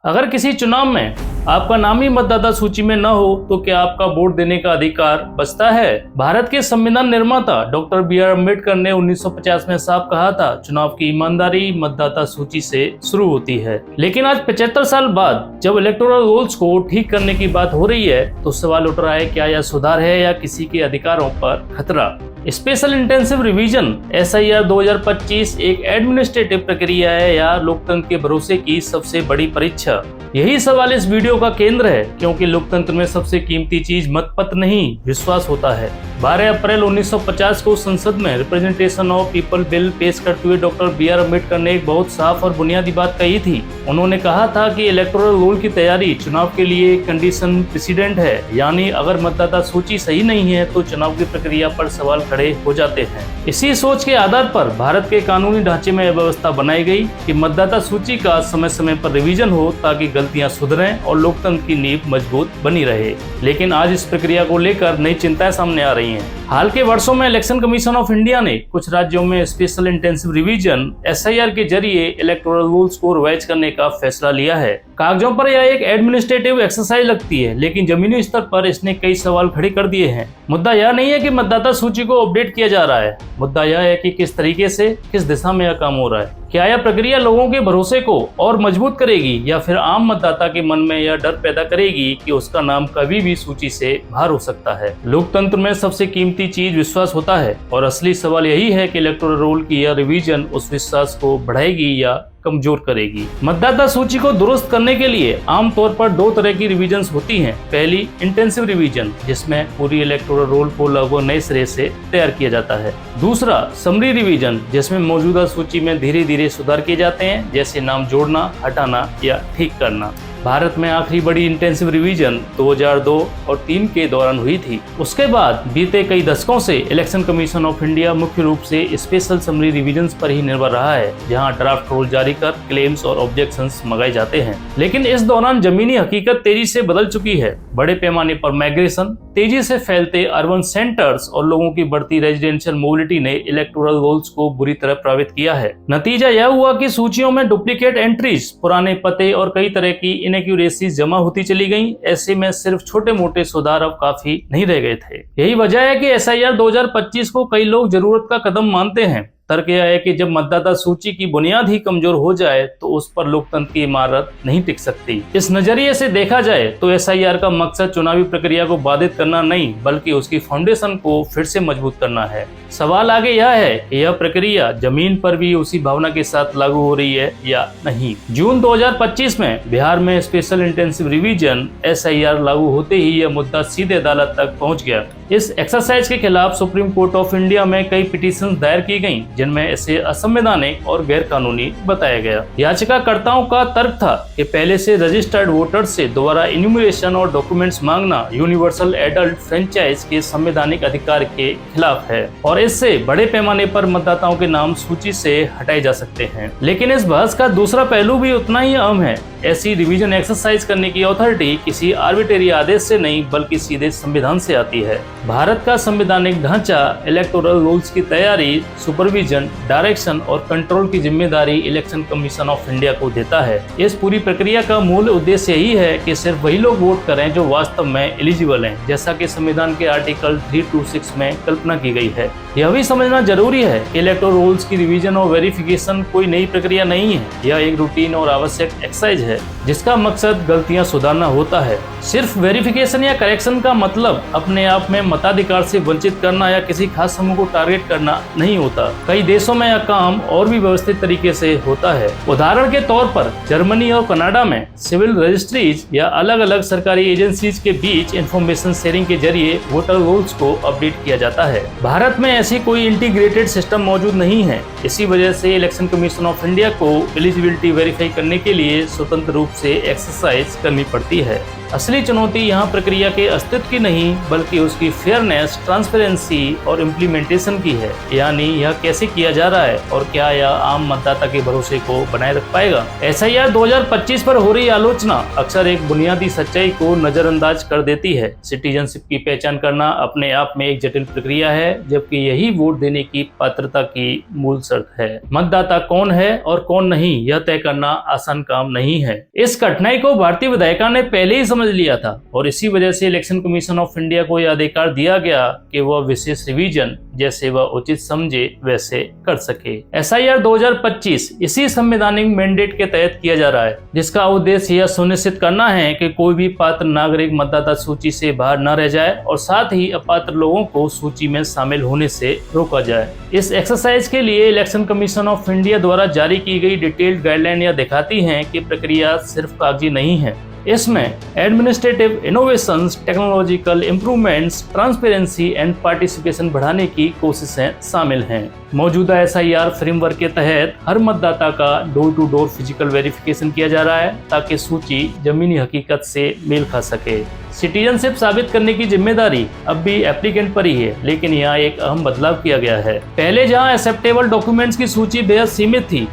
अगर किसी चुनाव में आपका नाम ही मतदाता सूची में न हो तो क्या आपका वोट देने का अधिकार बचता है? भारत के संविधान निर्माता डॉक्टर बी.आर. अम्बेडकर ने 1950 में साफ कहा था, चुनाव की ईमानदारी मतदाता सूची से शुरू होती है। लेकिन आज 75 साल बाद जब इलेक्टोरल रोल्स को ठीक करने की बात हो रही है तो सवाल उठ रहा है, क्या यह सुधार है या किसी के अधिकारों पर खतरा? स्पेशल इंटेंसिव रिवीजन SIR 2025 एक एडमिनिस्ट्रेटिव प्रक्रिया है या लोकतंत्र के भरोसे की सबसे बड़ी परीक्षा? यही सवाल इस वीडियो का केंद्र है, क्योंकि लोकतंत्र में सबसे कीमती चीज मतपत्र नहीं, विश्वास होता है। 12 अप्रैल 1950 को संसद में रिप्रेजेंटेशन ऑफ पीपल बिल पेश करते हुए डॉक्टर बी.आर. अम्बेडकर ने एक बहुत साफ और बुनियादी बात कही थी। उन्होंने कहा था कि इलेक्टोरल रोल की तैयारी चुनाव के लिए एक कंडीशन प्रेसिडेंट है, यानी अगर मतदाता सूची सही नहीं है तो चुनाव की प्रक्रिया पर सवाल खड़े हो जाते हैं। इसी सोच के आधार पर भारत के कानूनी ढांचे में व्यवस्था बनाई गई कि मतदाता सूची का समय समय पर रिवीजन हो ताकि गलतियां सुधरें और लोकतंत्र की नींव मजबूत बनी रहे। लेकिन आज इस प्रक्रिया को लेकर नई चिंताएं सामने आ रही हैं। हाल के वर्षों में इलेक्शन कमीशन ऑफ इंडिया ने कुछ राज्यों में स्पेशल इंटेंसिव रिवीजन SIR के जरिए इलेक्टोरल रूल्स को रिवाइज करने का फैसला लिया है। कागजों पर यह एक एडमिनिस्ट्रेटिव एक्सरसाइज लगती है, लेकिन जमीनी स्तर पर इसने कई सवाल खड़े कर दिए हैं। मुद्दा यह नहीं है कि मतदाता सूची को अपडेट किया जा रहा है, मुद्दा यह है कि किस तरीके से, किस दिशा में यह काम हो रहा है। क्या यह प्रक्रिया लोगों के भरोसे को और मजबूत करेगी या फिर आम मतदाता के मन में यह डर पैदा करेगी कि उसका नाम कभी भी सूची से बाहर हो सकता है? लोकतंत्र में सबसे कीमती चीज विश्वास होता है और असली सवाल यही है कि इलेक्टोरल रोल की यह रिवीजन उस विश्वास को बढ़ाएगी या कमजोर करेगी। मतदाता सूची को दुरुस्त करने के लिए आमतौर पर दो तरह की रिवीजन्स होती हैं। पहली इंटेंसिव रिवीजन, जिसमें पूरी इलेक्टोरल रोल को लगभग नए सिरे से तैयार किया जाता है। दूसरा समरी रिवीजन, जिसमें मौजूदा सूची में धीरे धीरे सुधार किए जाते हैं, जैसे नाम जोड़ना, हटाना या ठीक करना। भारत में आखिरी बड़ी इंटेंसिव रिवीजन 2002 और 3 के दौरान हुई थी। उसके बाद बीते कई दशकों से इलेक्शन कमीशन ऑफ इंडिया मुख्य रूप से स्पेशल समरी रिवीजन्स पर ही निर्भर रहा है, जहां ड्राफ्ट रोल जारी कर क्लेम्स और ऑब्जेक्शंस मंगाए जाते हैं। लेकिन इस दौरान जमीनी हकीकत तेजी से बदल चुकी है। बड़े पैमाने पर माइग्रेशन, तेजी से फैलते अर्बन सेंटर्स और लोगों की बढ़ती रेजिडेंशियल मोबिलिटी ने इलेक्टोरल रोल्स को बुरी तरह प्रभावित किया है। नतीजा यह हुआ कि सूचियों में डुप्लीकेट एंट्रीज, पुराने पते और कई तरह की इनएक्यूरेसीज जमा होती चली गईं। ऐसे में सिर्फ छोटे मोटे सुधार अब काफी नहीं रह गए थे। यही वजह है कि SIR 2025 को कई लोग जरूरत का कदम मानते हैं। तर्क यह है कि जब मतदाता सूची की बुनियाद ही कमजोर हो जाए तो उस पर लोकतंत्र की इमारत नहीं टिक सकती। इस नजरिए से देखा जाए तो SIR का मकसद चुनावी प्रक्रिया को बाधित करना नहीं, बल्कि उसकी फाउंडेशन को फिर से मजबूत करना है। सवाल आगे यह है कि यह प्रक्रिया जमीन पर भी उसी भावना के साथ लागू हो रही है या नहीं। जून 2025 में बिहार में स्पेशल इंटेंसिव रिवीजन SIR लागू होते ही यह मुद्दा सीधे अदालत तक पहुंच गया। इस एक्सरसाइज के खिलाफ सुप्रीम कोर्ट ऑफ इंडिया में कई पिटीशन दायर की गईं, जिनमें इसे असंवैधानिक और गैर कानूनी बताया गया। याचिकाकर्ताओं का तर्क था कि पहले से रजिस्टर्ड वोटर्स से दोबारा इन्यूमरेशन और डॉक्यूमेंट्स मांगना यूनिवर्सल एडल्ट फ्रेंचाइज के संवैधानिक अधिकार के खिलाफ है और इससे बड़े पैमाने पर मतदाताओं के नाम सूची से हटाए जा सकते हैं। लेकिन इस बहस का दूसरा पहलू भी उतना ही अहम है। ऐसी रिवीजन एक्सरसाइज करने की अथॉरिटी किसी आर्बिट्रेरी आदेश से नहीं, बल्कि सीधे संविधान से आती है। भारत का संवैधानिक ढांचा इलेक्टोरल रूल्स की तैयारी, सुपरविजन, डायरेक्शन और कंट्रोल की जिम्मेदारी इलेक्शन कमीशन ऑफ इंडिया को देता है। इस पूरी प्रक्रिया का मूल उद्देश्य यही है कि सिर्फ वही लोग वोट करें जो वास्तव में एलिजिबल हैं, जैसा कि संविधान के आर्टिकल 326 में कल्पना की गई है। यह भी समझना जरूरी है कि इलेक्टोरल रूल्स की रिवीजन और वेरिफिकेशन कोई नई प्रक्रिया नहीं है। यह एक रूटीन और आवश्यक एक्सरसाइज है जिसका मकसद गलतियां सुधारना होता है। सिर्फ वेरिफिकेशन या करेक्शन का मतलब अपने आप में मताधिकार से वंचित करना या किसी खास समूह को टारगेट करना नहीं होता। कई देशों में यह काम और भी व्यवस्थित तरीके से होता है। उदाहरण के तौर पर जर्मनी और कनाडा में सिविल रजिस्ट्रीज या अलग अलग सरकारी एजेंसीज के बीच इंफॉर्मेशन शेयरिंग के जरिए वोटर रोल्स को अपडेट किया जाता है। भारत में ऐसी कोई इंटीग्रेटेड सिस्टम मौजूद नहीं है। इसी वजह से इलेक्शन कमीशन ऑफ इंडिया को एलिजिबिलिटी वेरीफाई करने के लिए स्वतंत्र रूप से एक्सरसाइज करनी पड़ती है। असली चुनौती यहाँ प्रक्रिया के अस्तित्व की नहीं बल्कि उसकी फेयरनेस, ट्रांसपेरेंसी और इम्प्लीमेंटेशन की है। यानी यह कैसे किया जा रहा है और क्या यह आम मतदाता के भरोसे को बनाए रख पाएगा। SIR 2025 पर हो रही आलोचना अक्सर एक बुनियादी सच्चाई को नजरअंदाज कर देती है। सिटीजनशिप की पहचान करना अपने आप में एक जटिल प्रक्रिया है, जबकि यही वोट देने की पात्रता की मूल शर्त है। मतदाता कौन है और कौन नहीं, यह तय करना आसान काम नहीं है। इस कठिनाई को भारतीय विधायिका ने पहले ही समझ लिया था और इसी वजह से इलेक्शन कमीशन ऑफ इंडिया को यह अधिकार दिया गया कि वह विशेष रिवीजन जैसे वह उचित समझे वैसे कर सके। SIR 2025 इसी संवैधानिक मैंडेट के तहत किया जा रहा है, जिसका उद्देश्य यह सुनिश्चित करना है कि कोई भी पात्र नागरिक मतदाता सूची से बाहर न रह जाए और साथ ही अपात्र लोगों को सूची में शामिल होने से रोका जाए। इस एक्सरसाइज के लिए इलेक्शन कमीशन ऑफ इंडिया द्वारा जारी की गई डिटेल्ड गाइडलाइन यह दिखाती हैं कि प्रक्रिया सिर्फ कागजी नहीं है। इसमें administrative innovations, technological improvements, transparency and participation बढ़ाने की कोशिशें शामिल हैं। मौजूदा SIR फ्रेमवर्क के तहत हर मतदाता का door to door physical verification किया जा रहा है ताकि सूची जमीनी हकीकत से मेल खा सके। सिटीजनशिप साबित करने की जिम्मेदारी अब भी एप्लीकेंट पर ही है, लेकिन यहाँ एक अहम बदलाव किया गया है। पहले जहाँ एक्सेप्टेबल डॉक्यूमेंट्स की सूची बेहद सीमित थी,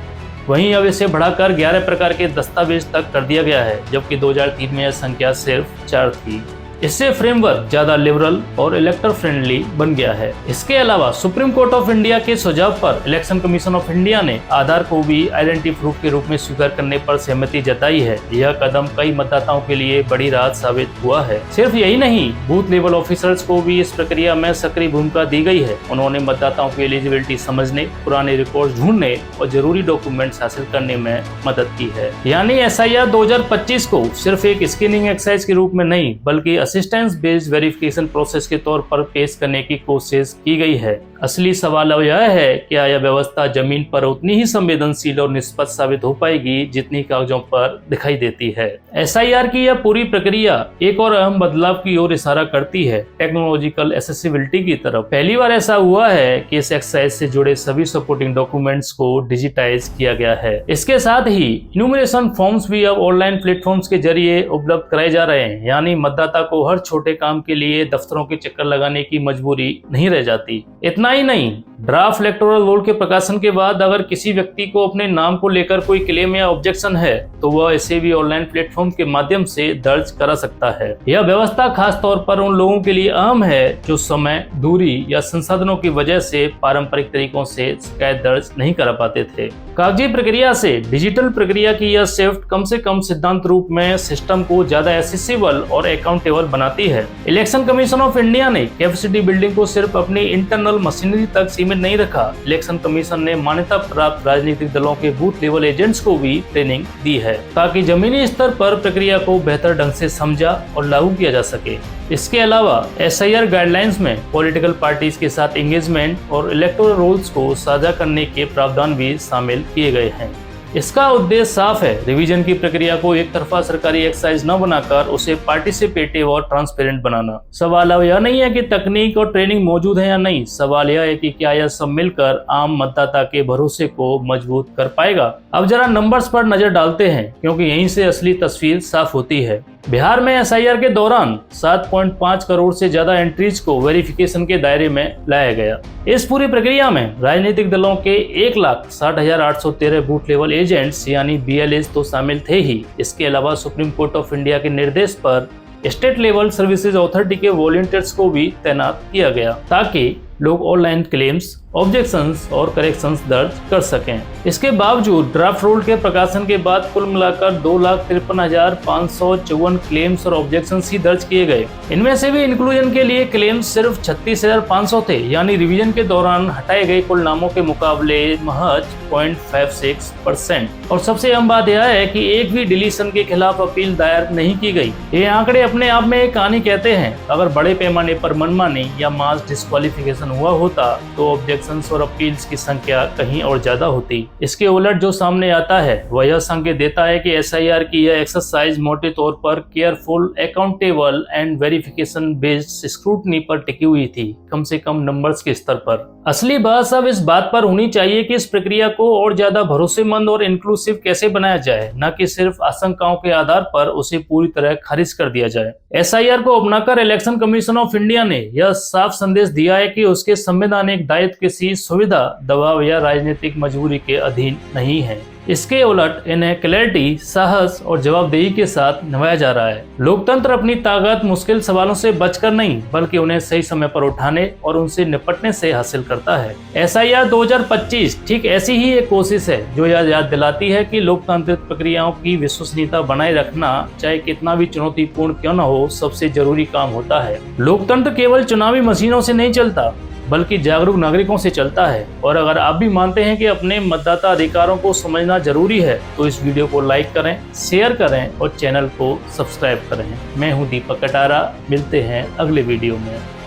वहीं अब इसे बढ़ाकर 11 प्रकार के दस्तावेज तक कर दिया गया है, जबकि 2003 में यह संख्या सिर्फ 4 थी। इससे फ्रेमवर्क ज्यादा लिबरल और इलेक्टर फ्रेंडली बन गया है। इसके अलावा सुप्रीम कोर्ट ऑफ इंडिया के सुझाव पर इलेक्शन कमीशन ऑफ इंडिया ने आधार को भी आइडेंटिटी प्रूफ के रूप में स्वीकार करने पर सहमति जताई है। यह कदम कई मतदाताओं के लिए बड़ी राहत साबित हुआ है। सिर्फ यही नहीं, बूथ लेवल ऑफिसर्स को भी इस प्रक्रिया में सक्रिय भूमिका दी गई है। उन्होंने मतदाताओं की एलिजिबिलिटी समझने, पुराने रिकॉर्ड ढूंढने और जरूरी डॉक्यूमेंट्स हासिल करने में मदद की है। यानी SIR 2025 को सिर्फ एक स्क्रीनिंग एक्सरसाइज के रूप में नहीं बल्कि असिस्टेंस बेस्ड वेरिफिकेशन प्रोसेस के तौर पर पेश करने की कोशिश की गई है। असली सवाल अब यह है, क्या यह व्यवस्था जमीन पर उतनी ही संवेदनशील और निष्पक्ष साबित हो पाएगी जितनी कागजों पर दिखाई देती है। SIR की यह पूरी प्रक्रिया एक और अहम बदलाव की ओर इशारा करती है, टेक्नोलॉजिकल एक्सेसिबिलिटी की तरफ। पहली बार ऐसा हुआ है कि इस एक्सरसाइज से जुड़े सभी सपोर्टिंग डॉक्यूमेंट्स को डिजिटाइज किया गया है। इसके साथ ही इन्यूमरेशन फॉर्म्स भी अब ऑनलाइन प्लेटफॉर्म्स के जरिए उपलब्ध कराए जा रहे हैं, यानी मतदाता को हर छोटे काम के लिए दफ्तरों के चक्कर लगाने की मजबूरी नहीं रह जाती। इतना ही नहीं, ड्राफ्ट इलेक्टोरल रोल के प्रकाशन के बाद अगर किसी व्यक्ति को अपने नाम को लेकर कोई क्लेम या ऑब्जेक्शन है तो वह इसे भी ऑनलाइन प्लेटफॉर्म के माध्यम से दर्ज करा सकता है। यह व्यवस्था खास तौर पर उन लोगों के लिए अहम है जो समय, दूरी या संसाधनों की वजह से पारंपरिक तरीकों से शिकायत दर्ज नहीं करा पाते थे। कागजी प्रक्रिया से डिजिटल प्रक्रिया की यह शिफ्ट कम से कम सिद्धांत रूप में सिस्टम को ज्यादा एक्सेसिबल और अकाउंटेबल बनाती है। इलेक्शन कमीशन ऑफ इंडिया ने कैपेसिटी बिल्डिंग को सिर्फ अपनी इंटरनल मशीनरी तक सीमित नहीं रखा। इलेक्शन कमीशन ने मान्यता प्राप्त राजनीतिक दलों के बूथ लेवल एजेंट्स को भी ट्रेनिंग दी है ताकि जमीनी स्तर पर प्रक्रिया को बेहतर ढंग से समझा और लागू किया जा सके। इसके अलावा SIR गाइडलाइंस में पॉलिटिकल पार्टीज के साथ एंगेजमेंट और इलेक्टोरल रोल्स को साझा करने के प्रावधान भी शामिल किए गए हैं। इसका उद्देश्य साफ है, रिवीजन की प्रक्रिया को एक तरफा सरकारी एक्सरसाइज न बनाकर उसे पार्टिसिपेटिव और ट्रांसपेरेंट बनाना। सवाल अब यह नहीं है कि तकनीक और ट्रेनिंग मौजूद है या नहीं, सवाल यह है कि क्या यह सब मिलकर आम मतदाता के भरोसे को मजबूत कर पाएगा। अब जरा नंबर्स पर नजर डालते हैं, क्योंकि यहीं से असली तस्वीर साफ होती है। बिहार में SIR के दौरान 7.5 करोड़ से ज्यादा एंट्रीज को वेरिफिकेशन के दायरे में लाया गया। इस पूरी प्रक्रिया में राजनीतिक दलों के 1,60,813 बूथ लेवल एजेंट्स यानी BLAs तो शामिल थे ही। इसके अलावा सुप्रीम कोर्ट ऑफ इंडिया के निर्देश पर स्टेट लेवल सर्विसेज अथॉरिटी के वॉलंटियर्स को भी तैनात किया गया ताकि लोग ऑनलाइन क्लेम्स, ऑब्जेक्शंस और करेक्शंस दर्ज कर सकें। इसके बावजूद ड्राफ्ट रोल के प्रकाशन के बाद कुल मिलाकर 2,53,554 क्लेम्स और ऑब्जेक्शंस ही दर्ज किए गए। इनमें से भी इंक्लूजन के लिए क्लेम्स सिर्फ 36,500 थे, यानी रिवीजन के दौरान हटाए गए कुल नामों के मुकाबले महज 0.56%। और सबसे अहम बात यह है कि एक भी डिलीशन के खिलाफ अपील दायर नहीं की गई। ये आंकड़े अपने आप में एक कहानी कहते हैं। अगर बड़े पैमाने पर मनमानी या मास डिस्क्वालिफिकेशन हुआ होता तो ऑब्जेक्शन एप्लीकेशंस और अपील्स की संख्या कहीं और ज्यादा होती। इसके उलट जो सामने आता है वह यह संकेत देता है कि SIR की यह एक्सरसाइज मोटे तौर पर careful, accountable and verification based scrutiny पर टिकी हुई थी, कम से कम नंबर्स के स्तर पर। असली बहस अब इस बात पर होनी चाहिए कि इस प्रक्रिया को और ज्यादा भरोसेमंद और इंक्लूसिव कैसे बनाया जाए, न कि सिर्फ आशंकाओं के आधार पर उसे पूरी तरह खारिज कर दिया जाए। SIR को अपनाकर इलेक्शन कमीशन ऑफ इंडिया ने यह साफ संदेश दिया है कि उसके संवैधानिक दायित्व किसी सुविधा, दबाव या राजनीतिक मजबूरी के अधीन नहीं है। इसके उलट इन्हें क्लैरिटी, साहस और जवाबदेही के साथ निभाया जा रहा है। लोकतंत्र अपनी ताकत मुश्किल सवालों से बचकर नहीं, बल्कि उन्हें सही समय पर उठाने और उनसे निपटने से हासिल करता है। SIR 2025 ठीक ऐसी ही एक कोशिश है जो यह याद दिलाती है कि लोकतांत्रिक प्रक्रियाओं की विश्वसनीयता बनाए रखना, चाहे कितना भी चुनौतीपूर्ण क्यों न हो, सबसे जरूरी काम होता है। लोकतंत्र केवल चुनावी मशीनों से नहीं चलता, बल्कि जागरूक नागरिकों से चलता है। और अगर आप भी मानते हैं कि अपने मतदाता अधिकारों को समझना जरूरी है, तो इस वीडियो को लाइक करें, शेयर करें और चैनल को सब्सक्राइब करें। मैं हूं दीपक कटारा, मिलते हैं अगले वीडियो में।